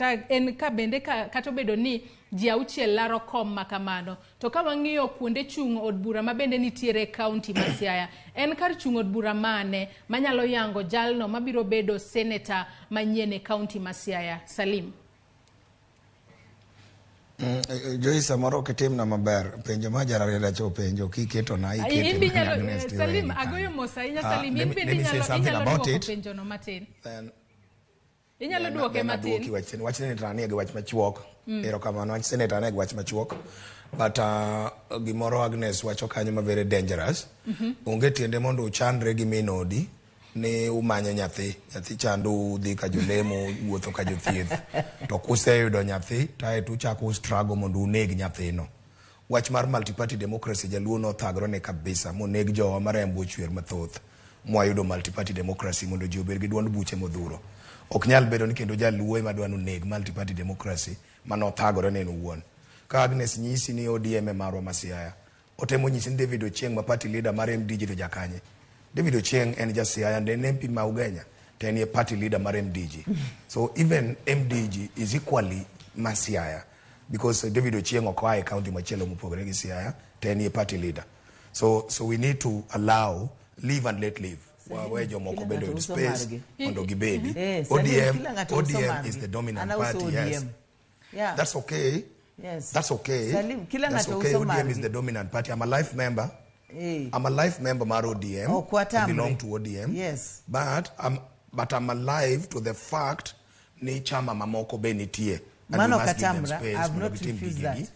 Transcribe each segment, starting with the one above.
kata en ka bende kata bedo ni ji auchiel laro kom makamano to ka wang'iyo kuonde chung od bura ma bende nitiere kaunti ma Siaya en kar chung od bura mane manyalo yango jalno mabiro bedo senator manyien e kaunti ma Siaya? Salim. Joisa moro kitim na maber penjo ma jarareda cho penjo kiketo na ikete Salim agoyo mosa inya Salim in bende inyalo duoko penjo no matin inyalo duoke matin wachne ni tani gi wach machuok erokamano wach senator ne gi wach machuok but gimoro Agnes wacho kanyo ma very dangerous onge tiende mondo uchandre gi minodi ne umanyo nyathi chandu dhi ka jolemo wuotho ka jothieth to kuseyudo nyathi tae tu chako struggle mondo uneg nyathino. Wach mar multi-party democracy Jaluo no thagro ne kabisa moneg jowa marembo chwer mathoth mwayudo multi-party democracy mondo ji obed gi duond buche modhuro. Ok nyal bedo ni kendo Jaluo ema dwano neg multi-party democracy mano thagro ne wuon. Ka Agnes nyisi ni ODM marwa ma Siaya otemo nyisi ni David Ochieng ma party leader mar MDG to jakanye. David Ochieng and just Siaya and then MP Maugenya, 10-year party leader mar MDG. So even MDG is equally ma Siaya because David Ochieng okwai county machelo mupogre gi Siaya, 10-year party leader. So we need to allow live and let live. Where jomoko bedo in space ondo gibedi. ODM is the dominant party. Yes. Yeah. That's okay. Yes. That's okay. Salim, that's okay. ODM is the dominant party. I'm a life member. I'm a life member of ODM. I belong to ODM. Yes. But I'm alive to the fact ni chama mamoko benitie. Mano Katamra, I have not refused that.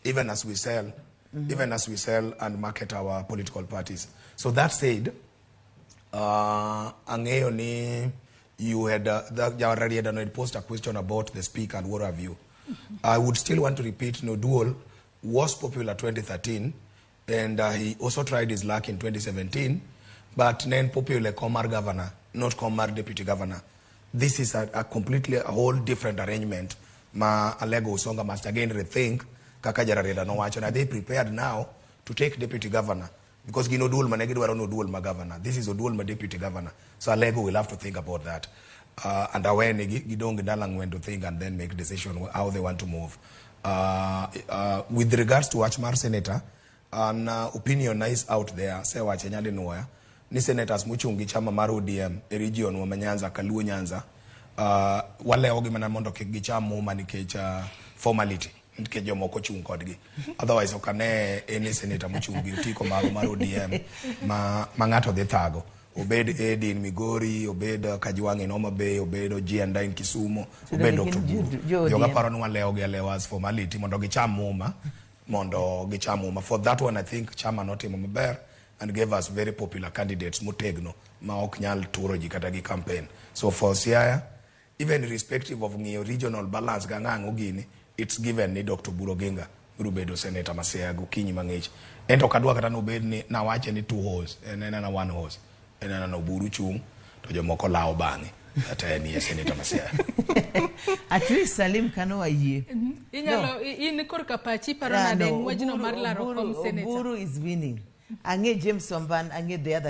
Even as we sell and market our political parties. So that said, Angeo ni you had already had posed a question about the speaker and what have you. I would still want to repeat, Oduol was popular 2013 and he also tried his luck in 2017, but then popular Comar Governor, not Comar Deputy Governor. This is a whole different arrangement. Ma Alego Usonga must again rethink Kaka jarareda no watch, and are they prepared now to take Deputy Governor? Because Oduol manegidwaro Oduol ma Governor. This is Oduol ma Deputy Governor. So Alego will have to think about that. And when Gidong Dalang went to think and then make decision how they want to move. With regards to Achmar Senator, an opinion is out there. Say what Chenyali Noya. Ni senators muchungi chama mar ODM region wa Nyanza Kaluo Nyanza. Wale ogi manamondo kichama manikecha formality. Nke jomoko chung kodgi. Otherwise okane any senator muchungi utiko mar ODM ma ngato de thago. Obed Edi in Migori, Obed Kajuang in Homa Bay, Obed Ojianda in Kisumu, Obed Dr. Buru. Yoga Paranwa Leoge Lewas formality, Mondo Gicham Moma. For that one, I think Chama not him Bear and gave us very popular candidates, Mutegno, Maoknyal Turo Jikatagi campaign. So for Siaya, even irrespective of the regional balance, Gangang Ogini, it's given ni Dr. Burogenga, Rubedo Senator Masea, Gukinyi Mangage. And Okadwa Katano Bed ni na watch any 2 horse and then one horse. And then Buru Chung to Jomoko Lao Bang at any Senator Masea. At least Salim Kano a year. In Korkapachi Paranade, Wajino Marla Senator. Buru is winning. Ange James Somban, Ange the other.